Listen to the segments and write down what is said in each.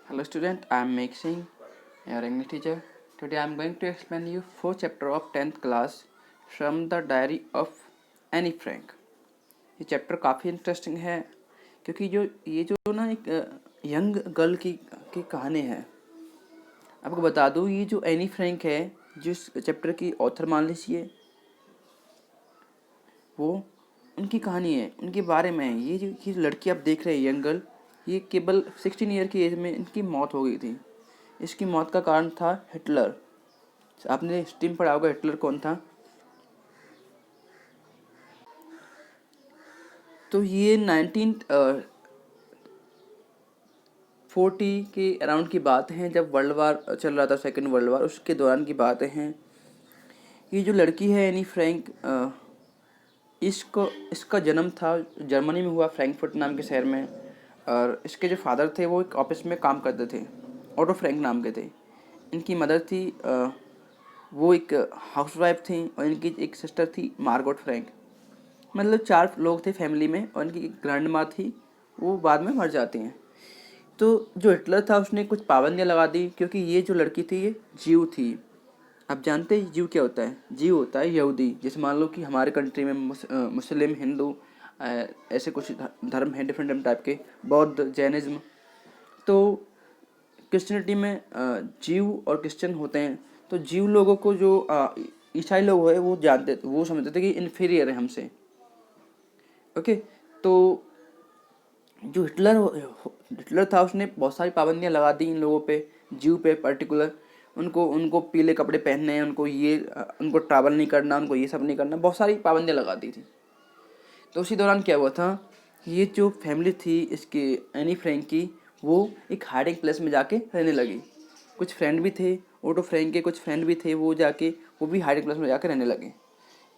Hello student, I am Meg Singh, your English teacher. Today I am going to explain you 4th chapter of 10th class from the diary of Annie Frank. ये chapter काफ़ी interesting है क्योंकि ये जो ना एक young girl की कहानी है। आपको बता दूँ ये जो एनी फ्रैंक है जिस चैप्टर की ऑथर मान लीजिए वो उनकी कहानी है, उनके बारे में है। ये लड़की आप देख रहे हैं यंग गर्ल, ये केवल 16 ईयर की एज में इनकी मौत हो गई थी। इसकी मौत का कारण था हिटलर। आपने हिस्ट्री में पढ़ा होगा हिटलर कौन था। तो ये 1940 के अराउंड की बात है, जब वर्ल्ड वार चल रहा था, सेकेंड वर्ल्ड वार, उसके दौरान की बातें हैं। ये जो लड़की है एनी फ्रैंक, इसका जन्म था जर्मनी में हुआ, फ्रैंकफर्ट नाम के शहर में। और इसके जो फादर थे वो एक ऑफिस में काम करते थे, ऑटो फ्रैंक नाम के थे। इनकी मदर थी वो एक हाउसवाइफ थी और इनकी एक सिस्टर थी मार्गोट फ्रैंक। मतलब 4 लोग थे फैमिली में और इनकी एक ग्रैंड माँ थी, वो बाद में मर जाती हैं। तो जो हिटलर था उसने कुछ पाबंदियाँ लगा दी क्योंकि ये जो लड़की थी ये जीव थी। आप जानते हैं जीव क्या होता है? जीव होता है यहूदी। जैसे मान लो कि हमारे कंट्री में मुस्लिम, हिंदू, ऐसे कुछ धर्म हैं, डिफरेंट टाइप के, बौद्ध, जैनिज्म। तो क्रिश्चियनिटी में जीव और क्रिश्चियन होते हैं। तो जीव लोगों को जो ईसाई लोग है वो जानते, वो समझते थे कि इन्फीरियर है हमसे। ओके। तो जो हिटलर था उसने बहुत सारी पाबंदियां लगा दी इन लोगों पे, जीव पे पर्टिकुलर। उनको उनको पीले कपड़े पहनने हैं, उनको ट्रैवल नहीं करना, उनको ये सब नहीं करना, बहुत सारी पाबंदियां लगा दी थी। तो उसी दौरान क्या हुआ था, ये जो फैमिली थी इसकी एनी फ्रैंक की, वो एक हाइडिंग प्लेस में जाके रहने लगी। कुछ फ्रेंड भी थे, ओटो फ्रैंक के कुछ फ्रेंड भी थे, वो भी हाइडिंग प्लेस में जाके रहने लगे।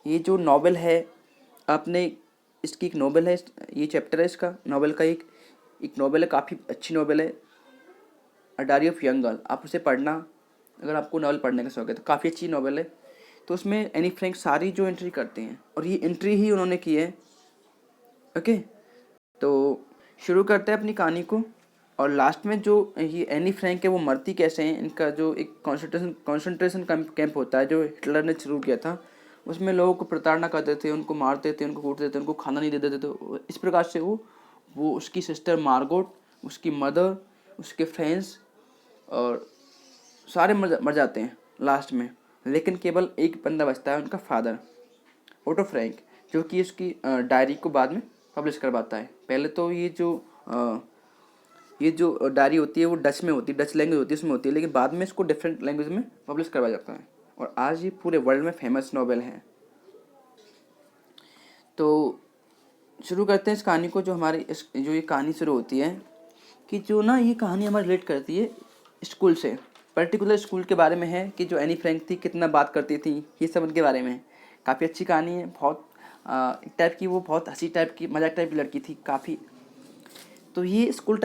ये जो नॉवेल है, आपने इसकी एक नॉवेल है, ये चैप्टर है इसका नॉवेल का, एक नॉवेल है, काफ़ी अच्छी नॉवेल है, a diary of young girl. आप उसे पढ़ना, अगर आपको नॉवेल पढ़ने का शौक है तो काफ़ी अच्छी नॉवेल है। तो उसमें एनी फ्रैंक सारी जो एंट्री करते हैं और ये एंट्री ही उन्होंने की है। ओके। तो शुरू करते हैं अपनी कहानी को। और लास्ट में जो ये एनी फ्रैंक है वो मरती कैसे हैं, इनका जो एक कॉन्सेंट्रेशन कैंप होता है जो हिटलर ने शुरू किया था, उसमें लोगों को प्रताड़ना करते थे, उनको मारते थे, उनको कूटते थे, उनको खाना नहीं देते थे। तो इस प्रकार से वो उसकी सिस्टर मार्गोट, उसकी मदर, उसके फ्रेंड्स और सारे मर जाते हैं लास्ट में। लेकिन केवल एक बंदा बचता है, उनका फादर ओटो फ्रैंक, जो कि इसकी डायरी को बाद में पब्लिश करवाता है। पहले तो ये जो डायरी होती है वो डच में होती है, डच लैंग्वेज होती है, उसमें होती है, लेकिन बाद में इसको डिफरेंट लैंग्वेज में पब्लिश करवाया जाता है और आज ये पूरे वर्ल्ड में फेमस नॉवेल है। तो शुरू करते हैं इस कहानी को। जो ये कहानी शुरू होती है कि जो ना ये कहानी हमारी रिलेट करती है स्कूल से, पर्टिकुलर स्कूल के बारे में है कि जो एनी फ्रैंक थी कितना बात करती थी, ये सब उनके बारे में है। काफ़ी अच्छी कहानी है, बहुत एक टाइप की, वो बहुत हंसी टाइप की, मजाक टाइप की लड़की थी काफ़ी। तो ये स्कूल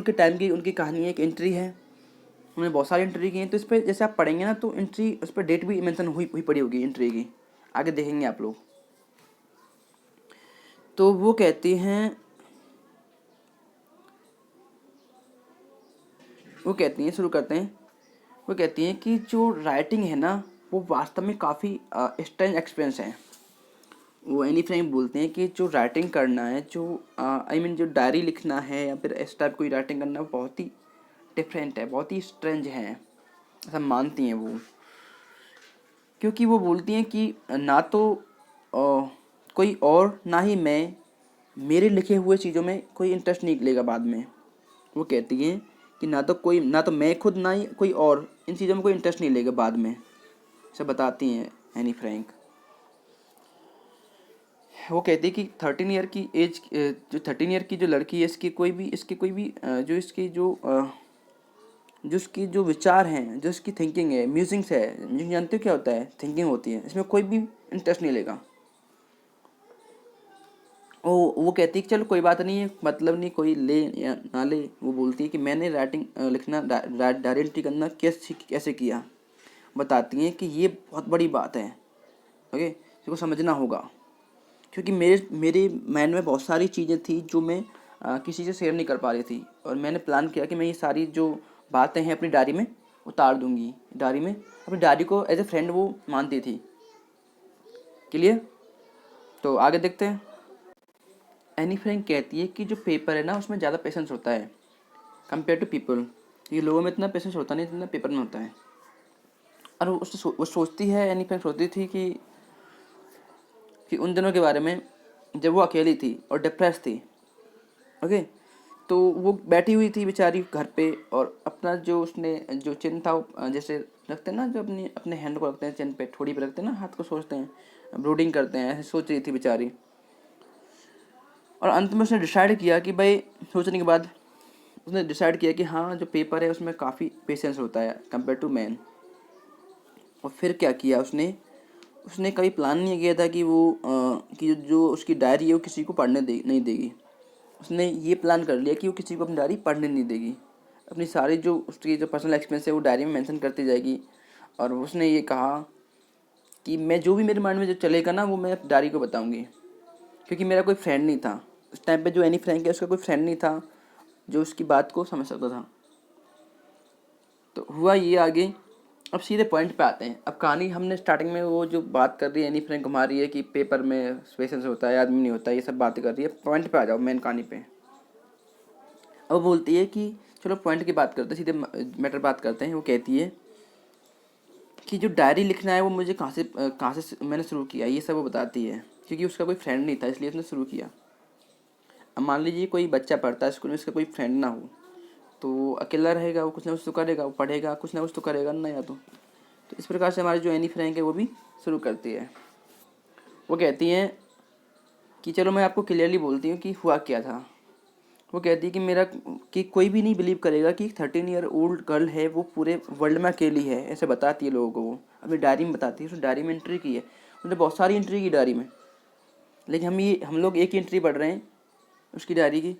के टाइम की उनकी कहानी है। एक एंट्री है, उन्होंने बहुत सारी एंट्री की हैं। तो इस पर जैसे आप पढ़ेंगे ना तो एंट्री, उस पर डेट भी मेंशन हुई पड़ी होगी एंट्री की, आगे देखेंगे आप लोग। तो वो कहती हैं शुरू करते हैं। वो कहती हैं कि जो राइटिंग है ना वो वास्तव में काफ़ी स्ट्रेंज एक्सपीरियंस है। वो एनी फ्रैंक बोलते हैं कि जो राइटिंग करना है, जो जो डायरी लिखना है या फिर इस टाइप कोई राइटिंग करना, बहुत ही डिफरेंट है, बहुत ही स्ट्रेंज है, ऐसा मानती हैं वो। क्योंकि वो बोलती हैं कि ना तो कोई और, ना ही मैं, मेरे लिखे हुए चीज़ों में कोई इंटरेस्ट नहीं लेगा बाद में। वो कहती हैं कि ना तो मैं खुद, ना ही कोई और इन चीज़ों में कोई इंटरेस्ट नहीं लेगा बाद में, सब बताती हैं एनी फ्रैंक। वो कहती है कि 13 ईयर की एज, जो 13 ईयर की जो लड़की है, इसकी कोई भी जो इसकी जो विचार हैं, जो इसकी थिंकिंग है, म्यूजिंग्स है, म्यूजिंग जानते हो क्या होता है? थिंकिंग होती है, इसमें कोई भी इंटरेस्ट नहीं लेगा। वो कहती है कि चलो कोई बात नहीं है, मतलब नहीं, कोई ले या ना ले। वो बोलती है कि मैंने राइटिंग लिखना, डायरी एंट्री करना कैसे किया, बताती हैं कि ये बहुत बड़ी बात है। ओके, इसको समझना होगा क्योंकि मेरे मेरे माइंड में बहुत सारी चीज़ें थी जो मैं किसी से शेयर नहीं कर पा रही थी, और मैंने प्लान किया कि मैं ये सारी जो बातें हैं अपनी डायरी में उतार दूंगी। डायरी में अपनी डायरी को एज ए फ्रेंड वो मानती थी। क्लियर? तो आगे देखते हैं। एनी फ्रैंक कहती है कि जो पेपर है ना उसमें ज़्यादा पेशेंस होता है कंपेयर टू पीपल। ये लोगों में इतना पेशेंस होता नहीं जितना पेपर में होता है। और वो सोचती है, एनी फ्रैंक सोचती थी कि उन दिनों के बारे में जब वो अकेली थी और डिप्रेस थी। ओके, तो वो बैठी हुई थी बेचारी घर पे, और अपना जो उसने जो चिन्ह था जैसे रखते हैं ना, जो अपनी अपने हैंड को रखते हैं चिन्ह पे, ठोड़ी पे रखते हैं ना, हाथ को सोचते हैं, ब्रूडिंग करते हैं, ऐसे सोच रही थी बेचारी। और अंत में उसने डिसाइड किया कि भाई, सोचने के बाद उसने डिसाइड किया कि हाँ, जो पेपर है उसमें काफ़ी पेशेंस होता है कंपेयर टू मैन। और फिर क्या किया उसने उसने कभी प्लान नहीं किया था कि वो कि जो उसकी डायरी है वो किसी को पढ़ने नहीं देगी। उसने ये प्लान कर लिया कि वो किसी को अपनी डायरी पढ़ने नहीं देगी। अपनी सारी जो उसकी जो पर्सनल एक्सपीरियंस है वो डायरी में मेंशन करती जाएगी। और उसने ये कहा कि मैं जो भी मेरे माइंड में जो चलेगा ना वो मैं डायरी को बताऊंगी, क्योंकि मेरा कोई फ्रेंड नहीं था उस टाइम पे। जो एनी फ्रैंक है उसका कोई फ्रेंड नहीं था जो उसकी बात को समझ सकता था। तो हुआ ये आगे। अब सीधे पॉइंट पे आते हैं। अब कहानी हमने स्टार्टिंग में वो जो बात कर रही है एनी फ्रैंक घुमा रही है कि पेपर में पेशेंस होता है, आदमी नहीं होता, ये सब बातें कर रही है। पॉइंट पे आ जाओ, मेन कहानी पे। अब वो बोलती है कि चलो पॉइंट की बात करते हैं, सीधे मैटर बात करते हैं। वो कहती है कि जो डायरी लिखना है वो मुझे कहाँ से मैंने शुरू किया, ये सब वो बताती है। क्योंकि उसका कोई फ्रेंड नहीं था इसलिए उसने शुरू किया। अब मान लीजिए कोई बच्चा पढ़ता है स्कूल में, उसका कोई फ्रेंड ना हो, तो अकेला रहेगा, वो कुछ ना कुछ तो करेगा, वो पढ़ेगा, कुछ ना कुछ तो करेगा ना, या तो इस प्रकार से हमारी जो एनी फ्रैंक है वो भी शुरू करती है। वो कहती हैं कि चलो मैं आपको क्लियरली बोलती हूँ कि हुआ क्या था। वो कहती है कि कोई भी नहीं बिलीव करेगा कि 13 ईयर ओल्ड गर्ल है वो पूरे वर्ल्ड में अकेली है, ऐसे बताती है लोगों को। वो अपनी डायरी में बताती है, उसने डायरी में एंट्री की है, उसने बहुत सारी एंट्री की डायरी में, लेकिन हम लोग एक ही एंट्री पढ़ रहे हैं उसकी डायरी की।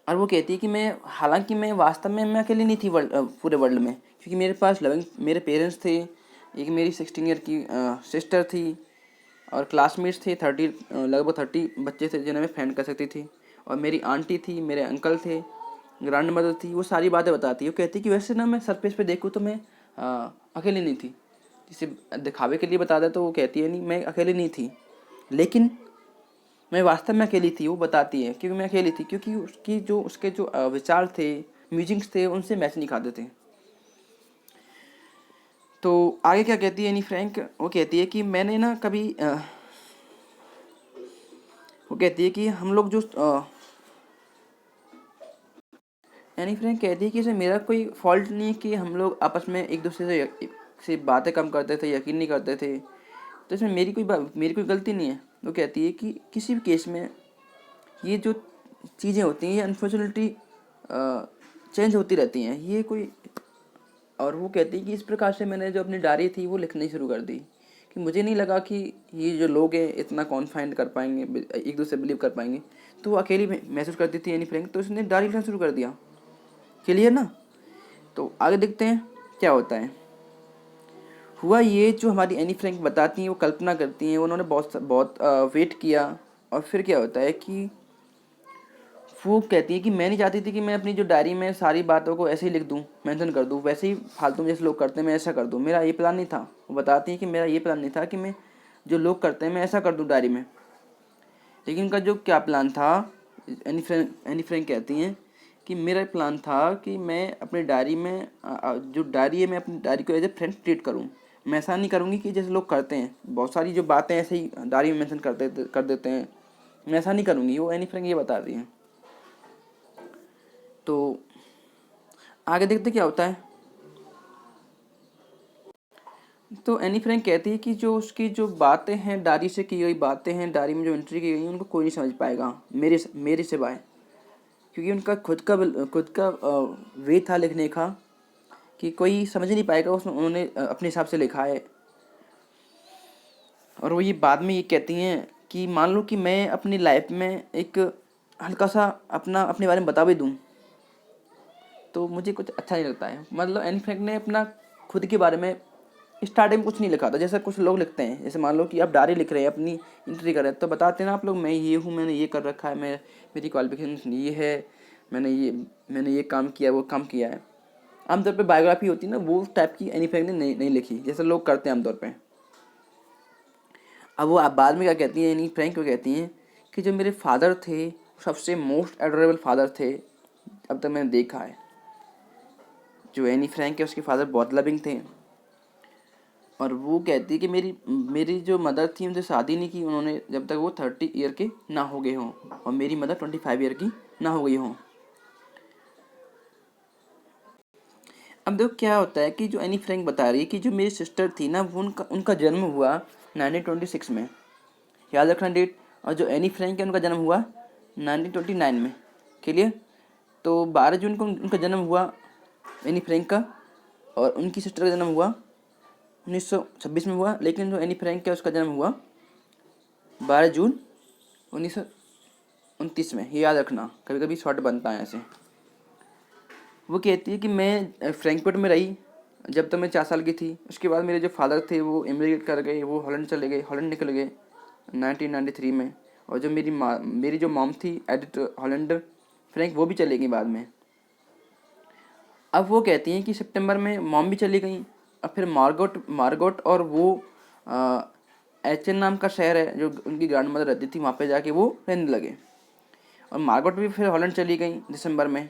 और वो कहती है कि हालांकि मैं वास्तव में मैं अकेली नहीं थी पूरे वर्ल्ड में, क्योंकि मेरे पास मेरे पेरेंट्स थे, एक मेरी 16 ईयर की सिस्टर थी, और क्लासमेट्स थे लगभग 30 बच्चे थे जिन्हें मैं फ्रेंड कर सकती थी, और मेरी आंटी थी, मेरे अंकल थे, ग्रैंड मदर थी। वो सारी बातें बताती है। वो कहती है कि वैसे ना मैं सरफेस पे देखूँ तो मैं अकेली नहीं थी, जिसे दिखावे के लिए बता दे तो वो कहती है नहीं मैं अकेली नहीं थी, लेकिन मैं वास्तव में अकेली थी। वो बताती है क्योंकि मैं अकेली थी, क्योंकि उसके जो विचार थे, म्यूजिक्स थे, उनसे मैच नहीं खाते थे। तो आगे क्या कहती है एनी फ्रैंक? वो कहती है कि मैंने ना कभी वो कहती है कि हम लोग जो एनी फ्रैंक कहती है कि इसमें मेरा कोई फॉल्ट नहीं है कि हम लोग आपस में एक दूसरे से बातें कम करते थे, यकीन नहीं करते थे, तो इसमें मेरी कोई गलती नहीं है। वो कहती है कि किसी भी केस में ये जो चीज़ें होती हैं ये अनफॉर्चुनेटली चेंज होती रहती हैं, ये कोई। और वो कहती है कि इस प्रकार से मैंने जो अपनी डायरी थी वो लिखनी शुरू कर दी, कि मुझे नहीं लगा कि ये जो लोग हैं इतना कॉन्फाइंड कर पाएंगे, एक दूसरे बिलीव कर पाएंगे। तो वो अकेली महसूस करती थी एनी फ्रैंक, तो उसने डायरी लिखना शुरू कर दिया। क्लियर ना? तो आगे देखते हैं क्या होता है। हुआ ये, जो हमारी एनी फ्रैंक बताती हैं वो कल्पना करती हैं, उन्होंने बहुत बहुत वेट किया। और फिर क्या होता है कि वो कहती है कि मैं नहीं चाहती थी कि मैं अपनी जो डायरी में सारी बातों को ऐसे ही लिख दूँ, मेंशन कर दूँ, वैसे ही फालतू में जैसे लोग करते हैं मैं ऐसा कर दूँ। मेरा ये प्लान नहीं था। वो बताती है कि मेरा ये प्लान नहीं था कि मैं जो लोग करते हैं मैं ऐसा कर दूँ डायरी में। लेकिन उनका जो क्या प्लान था, एनी फ्रैंक कहती हैं कि मेरा प्लान था कि मैं अपनी डायरी में जो डायरी है मैं अपनी डायरी को एज ए फ्रेंड ट्रीट करूँ। मैं ऐसा नहीं करूँगी कि जैसे लोग करते हैं, बहुत सारी जो बातें ऐसे ही डायरी में मेंशन कर देते हैं, मैं ऐसा नहीं करूँगी। वो एनी फ्रैंक ये बता रही हैं। तो आगे देखते क्या होता है। तो एनी फ्रैंक कहती है कि जो उसकी जो बातें हैं, डायरी से की गई बातें हैं, डायरी में जो एंट्री की गई हैं, उनको कोई नहीं समझ पाएगा मेरे सिवाय, क्योंकि उनका खुद का वे था लिखने का, कि कोई समझ नहीं पाएगा उसमें उन्होंने अपने हिसाब से लिखा है। और वो ये बाद में ये कहती हैं कि मान लो कि मैं अपनी लाइफ में एक हल्का सा अपने बारे में बता भी दूँ तो मुझे कुछ अच्छा नहीं लगता है। मतलब एनी फ्रैंक ने अपना खुद के बारे में स्टार्टिंग में कुछ नहीं लिखा था, जैसे कुछ लोग लिखते हैं, जैसे मान लो कि आप डायरी लिख रहे हैं, अपनी एंट्री कर रहे हैं, तो बताते हैं ना आप लोग, मैं ये हूँ, मैंने ये कर रखा है, मैं मेरी क्वालिफिकेशन ये है, मैंने ये काम किया, वो काम किया है। आमतौर पे बायोग्राफी होती है ना, वो टाइप की एनी फ्रैंक ने नहीं लिखी, जैसे लोग करते हैं आमतौर पे। अब वो आप बाद में क्या कहती हैं, एनी फ्रैंक को कहती हैं कि जो मेरे फादर थे सबसे मोस्ट एडोरेबल फादर थे अब तक मैंने देखा है। जो एनी फ्रैंक है उसके फादर बहुत लविंग थे, और वो कहती है कि मेरी मेरी जो मदर थी उनसे शादी नहीं की उन्होंने जब तक वो 30 ईयर के ना हो गए हों, और मेरी मदर 25 ईयर की ना हो गई हों। अब देखो क्या होता है कि जो एनी फ्रैंक बता रही है कि जो मेरी सिस्टर थी ना, वो उनका उनका जन्म हुआ 1926 में, याद रखना डेट। और जो एनी फ्रैंक है उनका जन्म हुआ 1929 में, क्लियर। तो 12 जून को उनका जन्म हुआ एनी फ्रैंक का, और उनकी सिस्टर का जन्म हुआ 1926 में हुआ, लेकिन जो एनी फ्रैंक है उसका जन्म हुआ 12 जून 1929 में। ये याद रखना, कभी कभी शॉर्ट बनता है ऐसे। वो कहती है कि मैं फ्रैंकफर्ट में रही जब तक मैं 4 साल की थी। उसके बाद मेरे जो फादर थे वो इमिग्रेट कर गए, वो हॉलैंड चले गए, हॉलैंड निकल गए 1993 में। और जो मेरी जो मॉम थी एडिथ हॉलैंड फ्रैंक, वो भी चली गई बाद में। अब वो कहती हैं कि सितंबर में मॉम भी चली गई, अब फिर मार्गोट और वो एचएन नाम का शहर है जो उनकी ग्रैंड मदर रहती थी, वहाँ पे जाके वो रहने लगे। और मार्गोट भी फिर हॉलैंड चली गई दिसंबर में।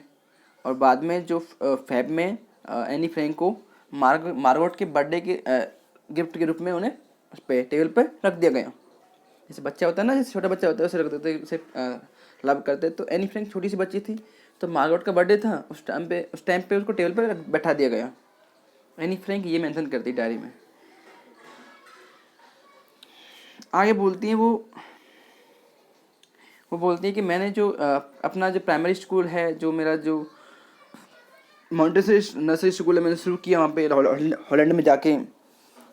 और बाद में जो फेब में एनी फ्रैंक को मार्गोट के बर्थडे के गिफ्ट के रूप में उन्हें उस पे टेबल पे रख दिया गया। जैसे बच्चा होता है ना, जैसे छोटा बच्चा होता है उसे रख देते, उसे लव करते। तो एनी फ्रैंक छोटी सी बच्ची थी, तो मार्गोट का बर्थडे था, उस टाइम पे उसको टेबल पे बैठा दिया गया। एनी फ्रैंक ये मेंशन करती डायरी में। आगे बोलती हैं वो बोलती है कि मैंने जो अपना जो प्राइमरी स्कूल है, जो मेरा जो मॉन्टेसरी नर्सरी स्कूल है, मैंने शुरू किया वहाँ पे हॉलैंड में जाके।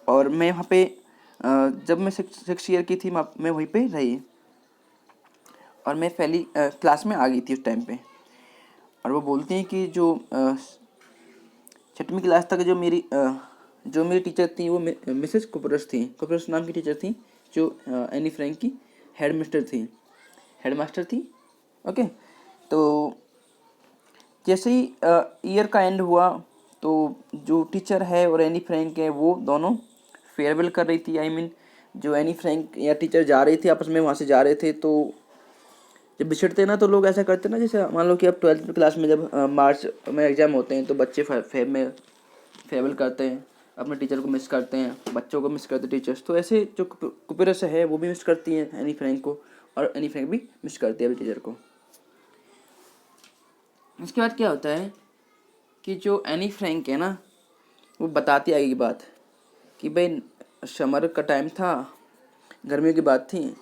और मैं वहाँ पे जब मैं 6 ईयर की थी मैं वहीं पे रही, और मैं पहली क्लास में आ गई थी उस टाइम पे। और वो बोलती हैं कि जो 6वीं क्लास तक जो मेरी टीचर थी वो मिसेस कुपरस थी, कुपरस नाम की टीचर थी, जो एनी फ्रैंक की हेडमास्टर थी। ओके। तो जैसे ही ईयर का एंड हुआ, तो जो टीचर है और एनी फ्रैंक है वो दोनों फेयरवेल कर रही थी। जो एनी फ्रैंक या टीचर जा रही थी आपस में, वहाँ से जा रहे थे, तो जब बिछड़ते ना तो लोग ऐसा करते ना, जैसे मान लो कि अब 12th क्लास में जब मार्च में एग्ज़ाम होते हैं, तो बच्चे फेब में फेयरवेल करते हैं, अपने टीचर को मिस करते हैं, बच्चों को मिस करते टीचर्स। तो ऐसे जो कुपेरस है वो भी मिस करती हैं एनी फ्रैंक को, और एनी फ्रैंक भी मिस करती है अभी टीचर को। इसके बाद क्या होता है कि जो एनी फ्रैंक है ना, वो बताती आगे की बात कि भाई समर का टाइम था, गर्मियों की बात थी,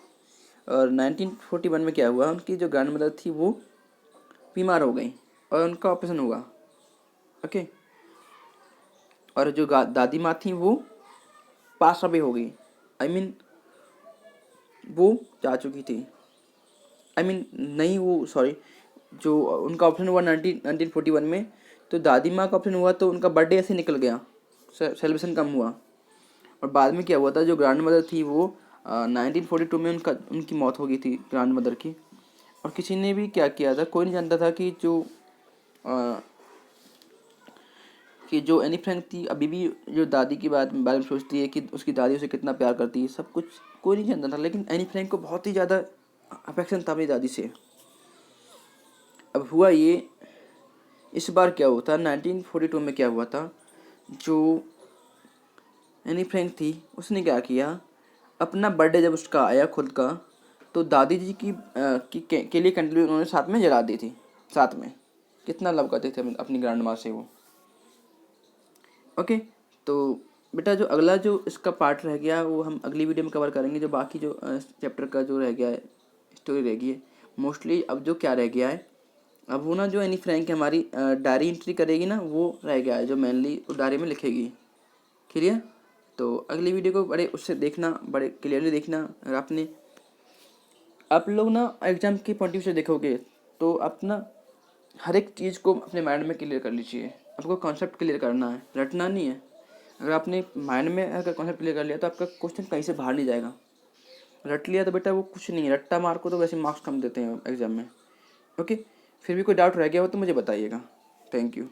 और 1941 में क्या हुआ, उनकी जो ग्रैंड मदर थी वो बीमार हो गई और उनका ऑपरेशन हुआ। ओके। और जो दादी माँ थी वो पास अवे हो गई। वो जा चुकी थी। नहीं, वो सॉरी, जो उनका ऑप्शन हुआ 1941 में, तो दादी माँ का ऑप्शन हुआ तो उनका बर्थडे ऐसे निकल गया, सेलिब्रेशन कम हुआ। और बाद में क्या हुआ था, जो ग्रैंड मदर थी वो 1942 में उनकी मौत हो गई थी, ग्रैंड मदर की। और किसी ने भी क्या किया था, कोई नहीं जानता था कि जो एनी फ्रैंक थी अभी भी जो दादी की बारे में सोचती है कि उसकी दादी उसे कितना प्यार करती है, सब कुछ कोई नहीं जानता था। लेकिन एनी फ्रैंक को बहुत ही ज़्यादा अफेक्शन था अपनी दादी से। अब हुआ ये, इस बार क्या हुआ था 1942 में, क्या हुआ था, जो एनी फ्रैंक थी उसने क्या किया, अपना बर्थडे जब उसका आया खुद का, तो दादी जी के लिए कैंडल उन्होंने साथ में जला दी थी। साथ में कितना लव करते थे अपनी ग्रैंड माँ से वो। ओके। तो बेटा जो अगला जो इसका पार्ट रह गया वो हम अगली वीडियो में कवर करेंगे। जो बाकी जो चैप्टर का जो रह गया है, स्टोरी रह गई है मोस्टली। अब जो क्या रह गया है, अब वो ना जो एनी फ्रैंक हमारी डायरी एंट्री करेगी ना, वो रह गया है जो मेनली डायरी में लिखेगी। क्लियर। तो अगली वीडियो को बड़े उससे देखना, बड़े क्लियरली देखना। अगर आप लोग ना एग्जाम के पॉइंट ऑफ व्यू से देखोगे तो अपना हर एक चीज़ को अपने माइंड में क्लियर कर लीजिए। आपको कॉन्सेप्ट क्लियर करना है, रटना नहीं है। अगर आपने माइंड में अगर कॉन्सेप्ट क्लियर कर लिया तो आपका क्वेश्चन कहीं से बाहर नहीं जाएगा। रट लिया तो बेटा वो कुछ नहीं है, रट्टा मार को तो वैसे मार्क्स कम देते हैं एग्जाम में। ओके, फिर भी कोई डाउट रह गया हो तो मुझे बताइएगा। Thank you.